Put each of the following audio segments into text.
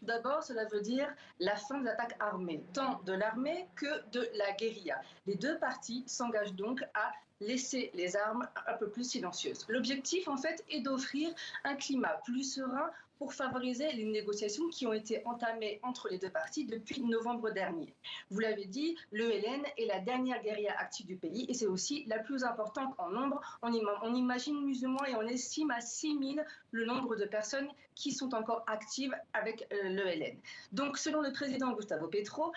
D'abord, cela veut dire la fin des attaques armées, tant de l'armée que de la guérilla. Les deux parties s'engagent donc à laisser les armes un peu plus silencieuses. L'objectif, en fait, est d'offrir un climat plus serein pour favoriser les négociations qui ont été entamées entre les deux parties depuis novembre dernier. Vous l'avez dit, l'ELN est la dernière guérilla active du pays et c'est aussi la plus importante en nombre. On imagine plus ou moins et on estime à 6 000 le nombre de personnes qui sont encore actives avec l'ELN. Donc, selon le président Gustavo Petro,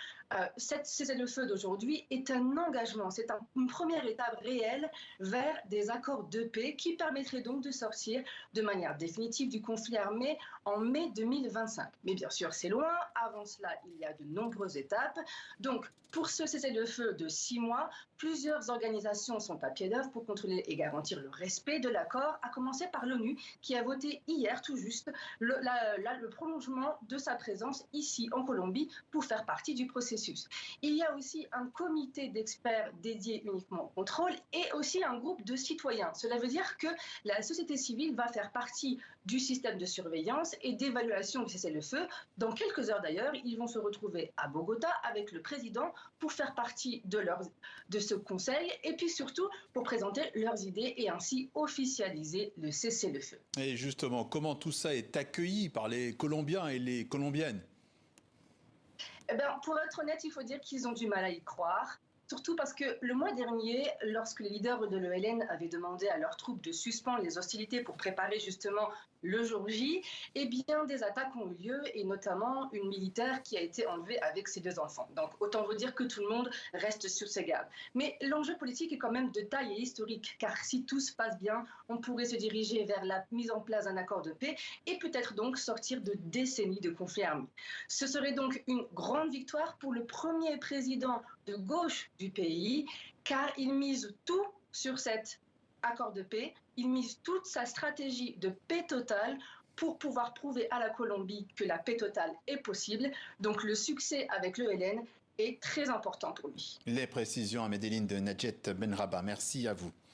cette cessez-le-feu d'aujourd'hui est un engagement, c'est une première étape réelle vers des accords de paix qui permettraient donc de sortir de manière définitive du conflit armé en mai 2025. Mais bien sûr, c'est loin. Avant cela, il y a de nombreuses étapes. Donc, pour ce cessez-le-feu de 6 mois, plusieurs organisations sont à pied d'œuvre pour contrôler et garantir le respect de l'accord, à commencer par l'ONU, qui a voté hier tout juste le prolongement de sa présence ici en Colombie pour faire partie du processus. Il y a aussi un comité d'experts dédié uniquement au contrôle et aussi un groupe de citoyens. Cela veut dire que la société civile va faire partie du système de surveillance et d'évaluation du cessez-le-feu. Dans quelques heures d'ailleurs, ils vont se retrouver à Bogota avec le président pour faire partie de ce conseil et puis surtout pour présenter leurs idées et ainsi officialiser le cessez-le-feu. Et justement, comment tout ça est accueilli par les Colombiens et les Colombiennes? Eh bien, pour être honnête, il faut dire qu'ils ont du mal à y croire. Surtout parce que le mois dernier, lorsque les leaders de l'ELN avaient demandé à leurs troupes de suspendre les hostilités pour préparer justement le jour J, eh bien des attaques ont eu lieu et notamment une militaire qui a été enlevée avec ses deux enfants. Donc autant vous dire que tout le monde reste sur ses gardes. Mais l'enjeu politique est quand même de taille et historique, car si tout se passe bien, on pourrait se diriger vers la mise en place d'un accord de paix et peut-être donc sortir de décennies de conflits armés. Ce serait donc une grande victoire pour le premier président de gauche du pays, car il mise tout sur cet accord de paix, il mise toute sa stratégie de paix totale pour pouvoir prouver à la Colombie que la paix totale est possible. Donc le succès avec l'ELN est très important pour lui. Les précisions à Medellín de Nadjet Benrabah. Merci à vous.